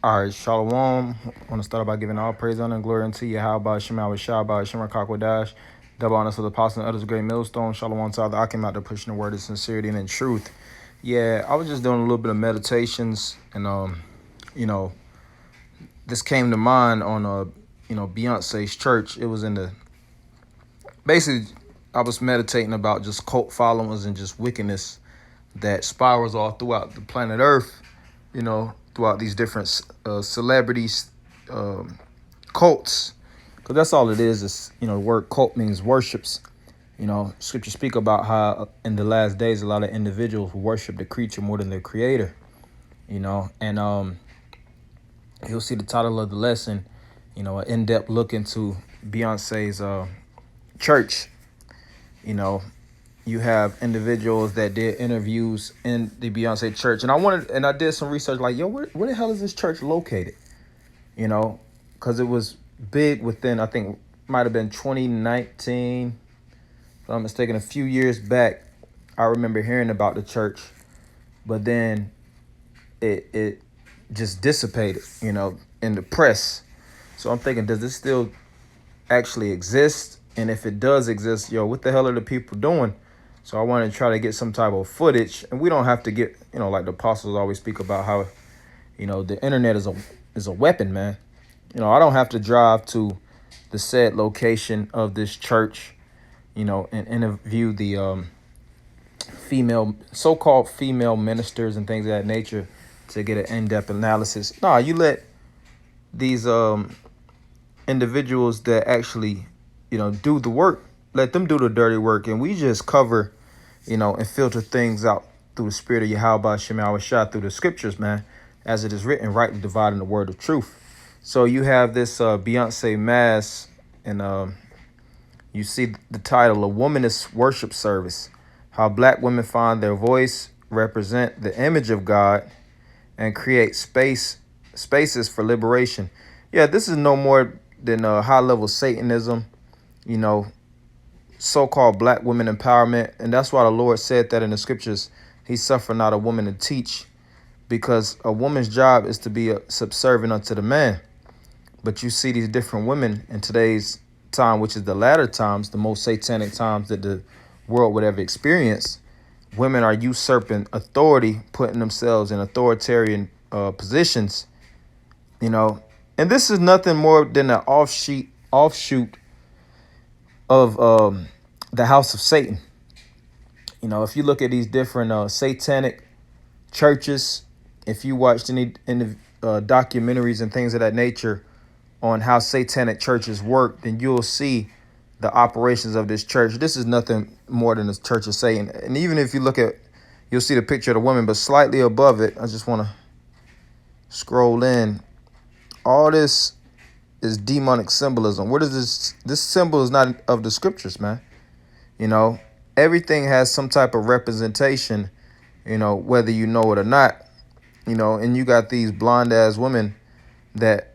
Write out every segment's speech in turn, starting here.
All right, Shalom. I want to start by giving all praise, honor, and glory unto you. How about Shema with Shah, about Shema Kakwadash, double honor to the apostle and others, great millstone. Shalom to all the Akim out there pushing the word of sincerity and in truth. Yeah, I was just doing a little bit of meditations, and you know, this came to mind on Beyonce's church. It was in the basically I was meditating about just cult followers and just wickedness that spirals all throughout the planet Earth. Throughout these different celebrities, cults, because that's all it is. The word cult means worships. Scripture speak about how in the last days a lot of individuals worship the creature more than their creator. And you'll see the title of the lesson. An in-depth look into Beyonce's church. You have individuals that did interviews in the Beyonce church. And I did some research like, where the hell is this church located? Because it was big within, I think, might have been 2019. If I'm mistaken, a few years back, I remember hearing about the church. But then it just dissipated, in the press. So I'm thinking, does this still actually exist? And if it does exist, what the hell are the people doing? So I want to try to get some type of footage, and we don't have to get, like the apostles always speak about how, the internet is a weapon, man. I don't have to drive to the said location of this church, and interview the so-called female ministers and things of that nature to get an in-depth analysis. Nah, you let these individuals that actually, do the work, let them do the dirty work, and we just cover, and filter things out through the spirit of Yahweh Shema Shah through the scriptures, man, as it is written, rightly dividing the word of truth. So you have this Beyonce mass, and you see the title, A Womanist Worship Service, how black women find their voice, represent the image of God, and create spaces for liberation. Yeah, this is no more than high-level Satanism, so-called black women empowerment. And that's why the Lord said that in the scriptures, he suffered not a woman to teach, because a woman's job is to be subservient unto the man. But you see these different women in today's time, which is the latter times, the most satanic times that the world would ever experience. Women are usurping authority, putting themselves in authoritarian positions, and this is nothing more than an offshoot of the house of Satan. If you look at these different satanic churches, if you watched any documentaries and things of that nature on how satanic churches work, then you'll see the operations of this church. This is nothing more than a church of Satan. And even if you look at, you'll see the picture of the woman, but slightly above it, I just want to scroll in. All this is demonic symbolism. What is this? This symbol is not of the scriptures, man. Everything has some type of representation, whether you know it or not, and you got these blonde ass women that,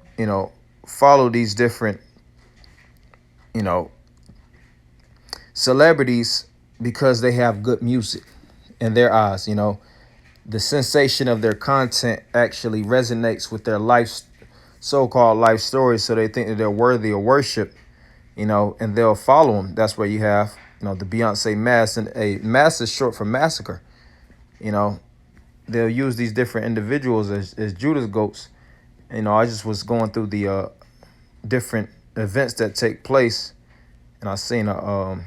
follow these different, celebrities because they have good music in their eyes. The sensation of their content actually resonates with their so-called life story, so they think that they're worthy of worship, and they'll follow them. That's where you have, the Beyonce mass, and a mass is short for massacre. They'll use these different individuals as Judas goats. I just was going through the different events that take place, and I seen a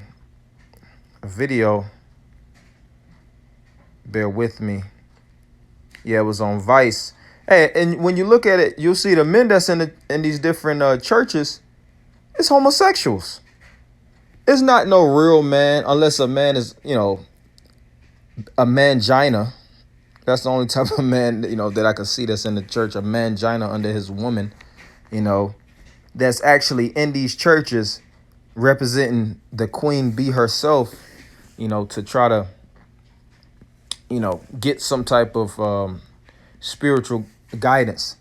video. Bear with me. Yeah, it was on Vice. Hey, and when you look at it, you'll see the men that's in these different churches, it's homosexuals. It's not no real man, unless a man is, a mangina. That's the only type of man, that I can see that's in the church, a mangina under his woman, that's actually in these churches representing the queen bee herself, to try to, get some type of spiritual guidance.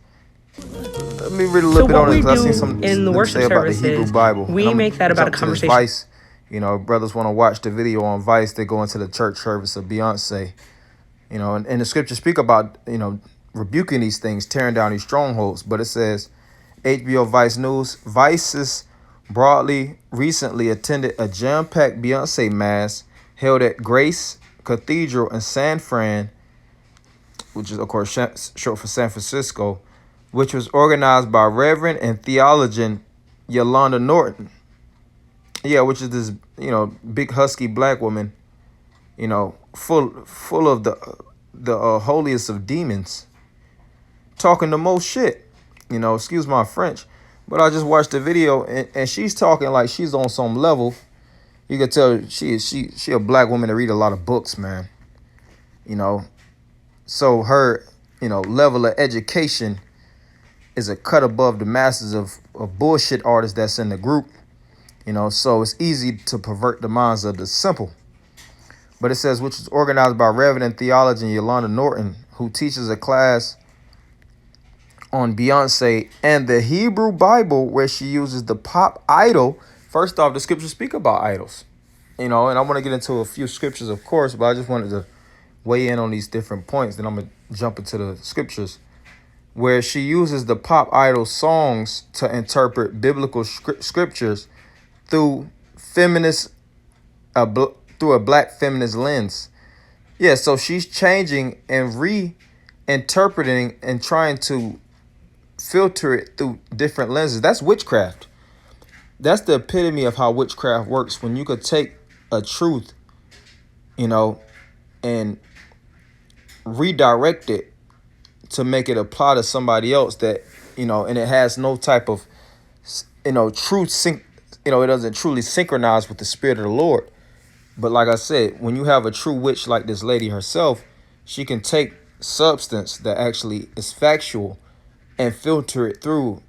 Let me read a little bit on it, because I see some in the worship about the Hebrew Bible. We make that about a conversation. Vice, brothers want to watch the video on Vice. They go into the church service of Beyonce, and the scriptures speak about, rebuking these things, tearing down these strongholds. But it says, HBO Vice News, Vice's broadly recently attended a jam-packed Beyonce mass held at Grace Cathedral in San Fran, which is, of course, short for San Francisco, which was organized by Reverend and theologian Yolanda Norton. Yeah, which is this, big husky black woman, full of the holiest of demons, talking the most shit. Excuse my French, but I just watched the video and she's talking like she's on some level. You can tell she a black woman that read a lot of books, man. So her, level of education is a cut above the masses of bullshit artists that's in the group. So it's easy to pervert the minds of the simple. But it says, which is organized by Reverend and theologian Yolanda Norton, who teaches a class on Beyonce and the Hebrew Bible, where she uses the pop idol. First off, the scriptures speak about idols, and I want to get into a few scriptures, of course, but I just wanted to weigh in on these different points. Then I'm going to jump into the scriptures, where she uses the pop idol songs to interpret biblical scriptures through through a black feminist lens. Yeah, so she's changing and reinterpreting and trying to filter it through different lenses. That's witchcraft. That's the epitome of how witchcraft works, when you could take a truth, and redirect it to make it apply to somebody else that, and it has no type of, truth it doesn't truly synchronize with the spirit of the Lord. But like I said, when you have a true witch like this lady herself, she can take substance that actually is factual and filter it through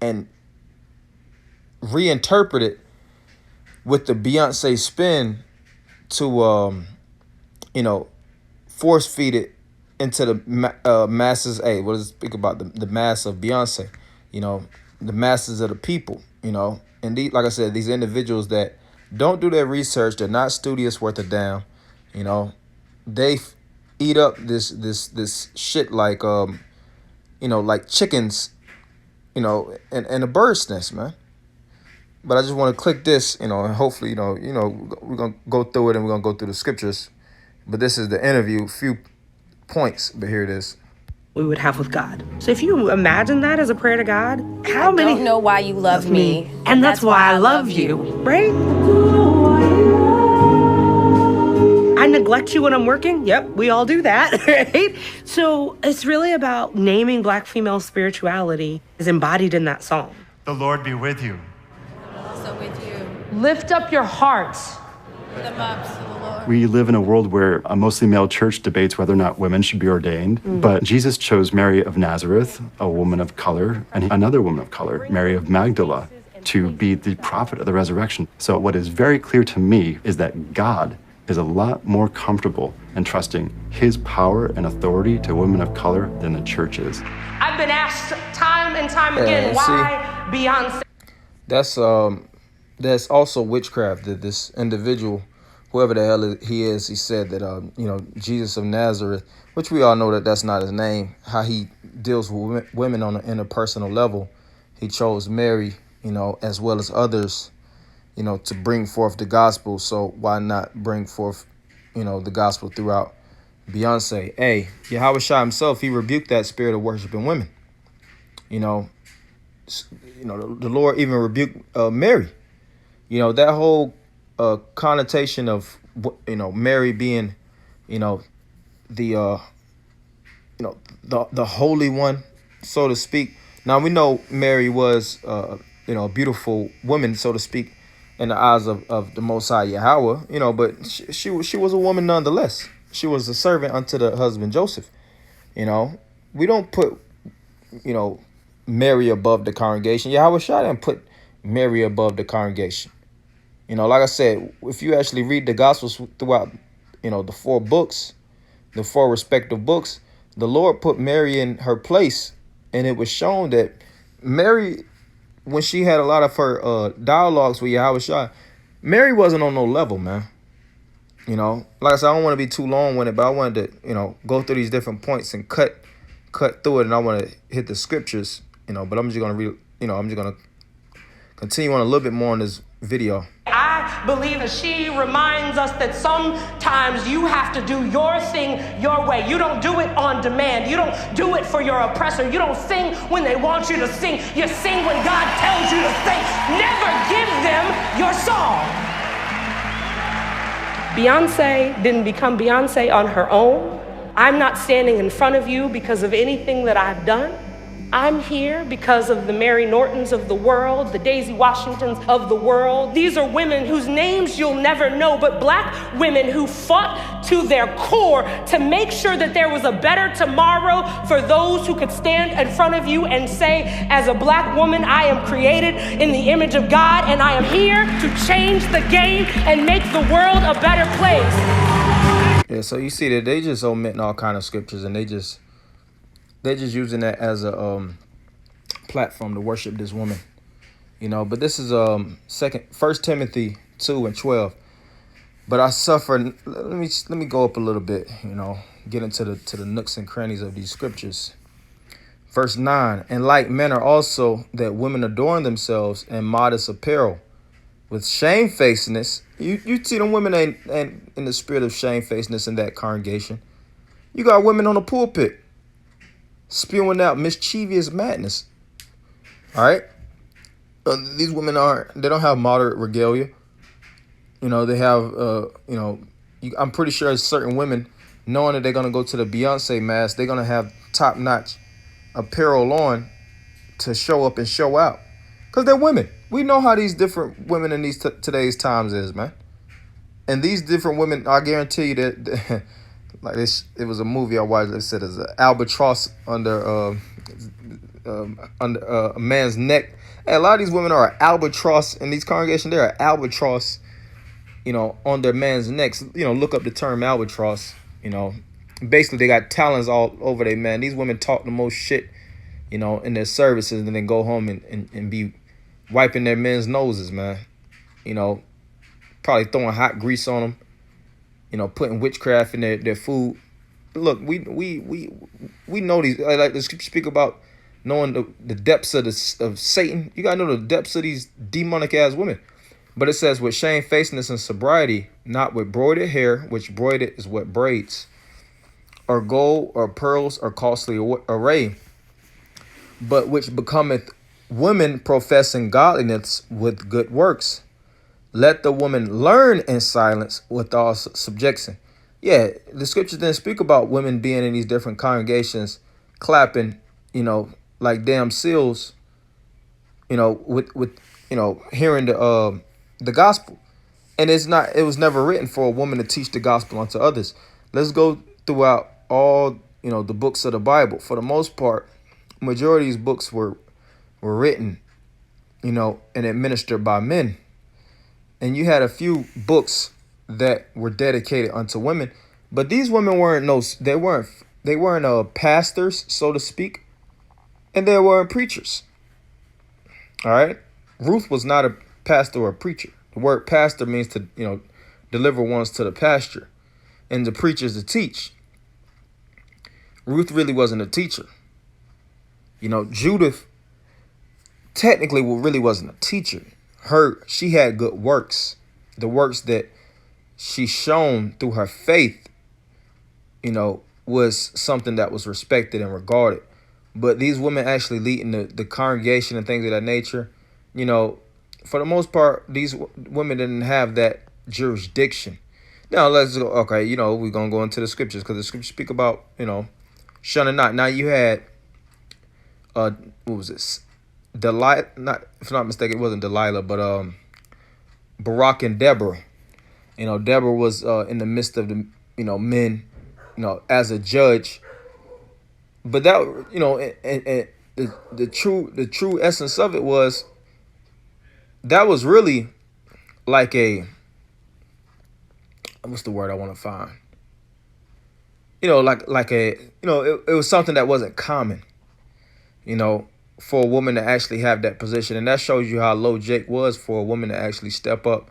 and reinterpret it with the Beyonce spin to, force feed it into the masses. Hey, what does it speak about? The mass of Beyonce, the masses of the people, and like I said, these individuals that don't do their research, they're not studious worth a damn, they eat up this shit like, like chickens, in a bird's nest, man. But I just want to click this, and hopefully, we're going to go through it and we're going to go through the scriptures. But this is the interview, few points, but here it is. We would have with God. So if you imagine that as a prayer to God, how many... I don't know why you love me. And that's why I love you, right? I neglect you when I'm working. Yep, we all do that, right? So it's really about naming black female spirituality is embodied in that song. The Lord be with you. Also with you. Lift up your hearts. Lift them up to the Lord. We live in a world where a mostly male church debates whether or not women should be ordained. But Jesus chose Mary of Nazareth, a woman of color, and another woman of color, Mary of Magdala, to be the prophet of the resurrection. So what is very clear to me is that God is a lot more comfortable in trusting his power and authority to women of color than the church is. I've been asked time and time again, why Beyonce? That's also witchcraft. That this individual, whoever the hell he is, he said that Jesus of Nazareth, which we all know that that's not his name. How he deals with women on an interpersonal level, he chose Mary, as well as others, to bring forth the gospel. So why not bring forth, the gospel throughout Beyonce? Hey, Yahweh Shai himself, he rebuked that spirit of worshiping women. The Lord even rebuked Mary. That whole connotation of, Mary being, the holy one, so to speak. Now we know Mary was, a beautiful woman, so to speak, in the eyes of the Most High Yahweh, but she was a woman nonetheless. She was a servant unto the husband Joseph. We don't put, Mary above the congregation. Yahweh Shai didn't put Mary above the congregation. Like I said, if you actually read the Gospels throughout, the four books, the four respective books, the Lord put Mary in her place, and it was shown that Mary, when she had a lot of her dialogues with Yahweh Shai, Mary wasn't on no level, man. Like I said, I don't want to be too long with it, but I wanted to, go through these different points and cut cut through it, and I want to hit the scriptures, but I'm just gonna read, I'm just gonna continue on a little bit more on this video. I believe that she reminds us that sometimes you have to do your thing your way. You don't do it on demand. You don't do it for your oppressor. You don't sing when they want you to sing. You sing when God tells you to sing. Never give them your song. Beyonce didn't become Beyonce on her own. I'm not standing in front of you because of anything that I've done. I'm here because of the Mary Nortons of the world, the Daisy Washingtons of the world. These are women whose names you'll never know, but Black women who fought to their core to make sure that there was a better tomorrow for those who could stand in front of you and say, as a Black woman, I am created in the image of God, and I am here to change the game and make the world a better place. Yeah, so you see that they just omitting all kind of scriptures, and they're just using that as a platform to worship this woman, But this is 1 Timothy 2:12. But I suffer. Let me go up a little bit, get into the nooks and crannies of these scriptures. Verse 9, in like manner also that women adorn themselves in modest apparel, with shamefacedness. You see them women ain't in the spirit of shamefacedness in that congregation. You got women on the pulpit spewing out mischievous madness. All right. These women they don't have moderate regalia. They have, I'm pretty sure certain women, knowing that they're going to go to the Beyonce mass, they're going to have top-notch apparel on to show up and show out. Because they're women. We know how these different women in these today's times is, man. And these different women, I guarantee you that, like this, it was a movie I watched that said there's an albatross under a man's neck. Hey, a lot of these women are an albatross in these congregations. They're an albatross, on their man's necks. Look up the term albatross. Basically they got talons all over their man. These women talk the most shit, in their services, and then go home and be wiping their men's noses, man. Probably throwing hot grease on them. Putting witchcraft in their food. Look, we know these. Like the scripture speak about knowing the depths of Satan. You gotta know the depths of these demonic ass women. But it says with shamefacedness and sobriety, not with broided hair, which broided is what braids, or gold, or pearls, or costly array, but which becometh women professing godliness with good works. Let the woman learn in silence with all subjection. Yeah, the scriptures didn't speak about women being in these different congregations, clapping, like damn seals, with hearing the gospel. And it was never written for a woman to teach the gospel unto others. Let's go throughout all, the books of the Bible. For the most part, majority of these books were written, and administered by men. And you had a few books that were dedicated unto women, but these women weren't pastors, so to speak, and they weren't preachers. All right, Ruth was not a pastor or a preacher. The word pastor means to deliver ones to the pasture, and the preacher is to teach. Ruth really wasn't a teacher. Judith technically really wasn't a teacher. She had good works. The works that she shown through her faith, was something that was respected and regarded. But these women actually leading the congregation and things of that nature, for the most part, these women didn't have that jurisdiction. Now let's go. Okay, we're gonna go into the scriptures because the scriptures speak about shunning not. Now you had what was this? Delilah, if I'm not mistaken, it wasn't Delilah, but Barak and Deborah. Deborah was in the midst of the men, as a judge. But that and the true essence of it was that was really like what's the word I want to find? It was something that wasn't common, for a woman to actually have that position. And that shows you how low Jake was for a woman to actually step up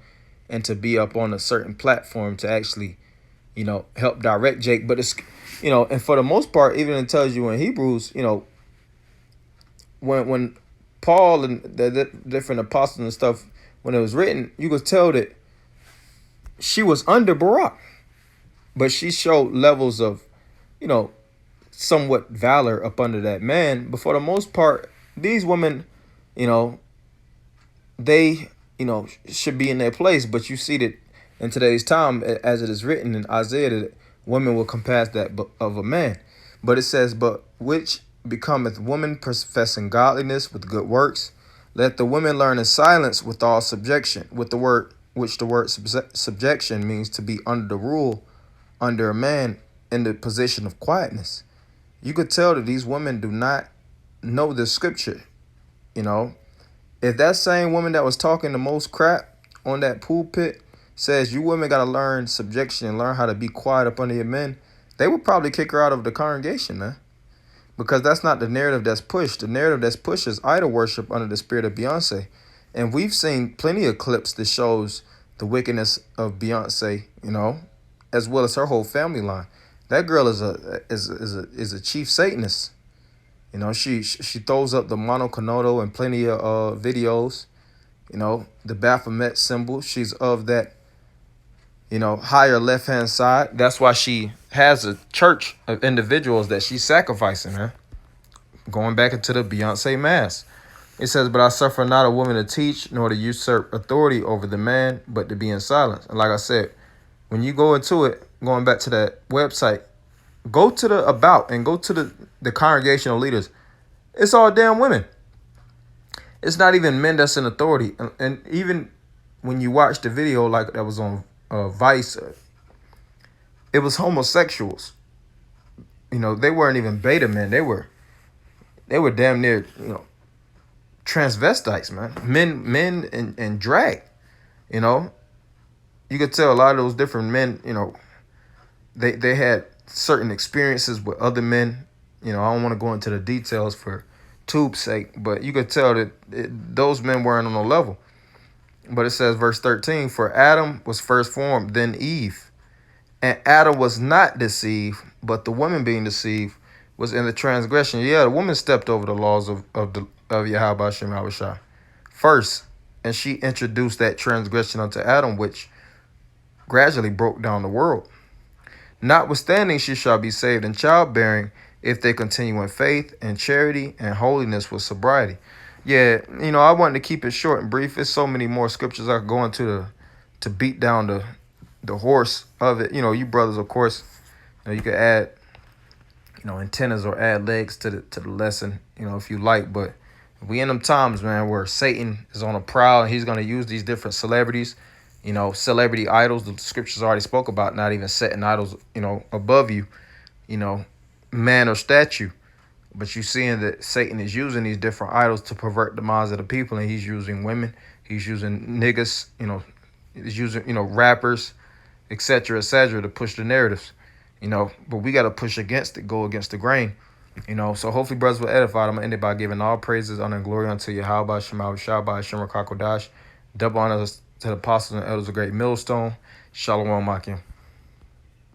and to be up on a certain platform to actually, help direct Jake. But it's, and for the most part, even it tells you in Hebrews, when Paul and the different apostles and stuff, when it was written, you could tell that she was under Barak, but she showed levels of, somewhat valor up under that man. But for the most part, these women, they, should be in their place. But you see that in today's time, as it is written in Isaiah, that women will compass that of a man. But it says, but which becometh woman professing godliness with good works, let the women learn in silence with all subjection, with the word subjection means to be under the rule, under a man, in the position of quietness. You could tell that these women do not know the scripture. If that same woman that was talking the most crap on that pulpit says you women got to learn subjection and learn how to be quiet up under your men, they would probably kick her out of the congregation, man. Because that's not the narrative that's pushed. The narrative that's pushed is idol worship under the spirit of Beyonce. And we've seen plenty of clips that shows the wickedness of Beyonce, as well as her whole family line. That girl is a chief Satanist. She throws up the monoconoto in plenty of videos. The Baphomet symbol. She's of that, higher left-hand side. That's why she has a church of individuals that she's sacrificing, man. Going back into the Beyonce mass. It says, but I suffer not a woman to teach, nor to usurp authority over the man, but to be in silence. And like I said, when you go into it, going back to that website, go to the about and go to the congregational leaders. It's all damn women. It's not even men that's in authority. And even when you watch the video like that was on Vice, it was homosexuals. They weren't even beta men. They were damn near, transvestites, man. Men in drag. You could tell a lot of those different men, they had certain experiences with other men. I don't want to go into the details for tube's sake, but you could tell that those men weren't on the level. But it says, verse 13, for Adam was first formed, then Eve. And Adam was not deceived, but the woman being deceived was in the transgression. Yeah, the woman stepped over the laws of Yahweh Shem Yahushua first, and she introduced that transgression unto Adam, which gradually broke down the world. Notwithstanding, she shall be saved in childbearing if they continue in faith and charity and holiness with sobriety. Yeah, I wanted to keep it short and brief. There's so many more scriptures I could go into to beat down the horse of it. You brothers, of course, you could add, antennas or add legs to the lesson, if you like. But we in them times, man, where Satan is on a prowl and he's going to use these different celebrities, celebrity idols. The scriptures already spoke about not even setting idols, above you, man or statue. But you're seeing that Satan is using these different idols to pervert the minds of the people, and he's using women, he's using niggas, he's using, rappers, etc., to push the narratives, but we got to push against it, go against the grain, so hopefully brothers will edify. I'm going to end it by giving all praises, honor, and glory unto Yahweh, Shema, Shabbat, Shema, Kakodash, double honors to the apostles and elders of Great Millstone. Shalom, Makim.